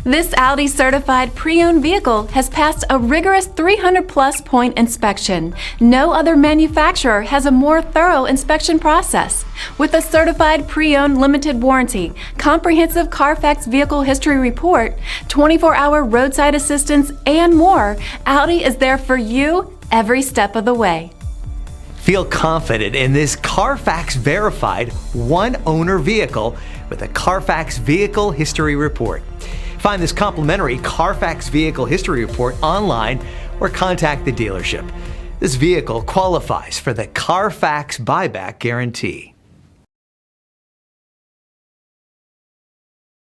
This Audi Certified pre-owned vehicle has passed a rigorous 300-plus point inspection. No other manufacturer has a more thorough inspection process. With a certified pre-owned limited warranty, comprehensive CARFAX vehicle history report, 24-hour roadside assistance, and more, Audi is there for you every step of the way. Feel confident in this CARFAX verified one-owner vehicle with a CARFAX Vehicle History Report. Find this complimentary CARFAX Vehicle History Report online or contact the dealership. This vehicle qualifies for the CARFAX Buyback Guarantee.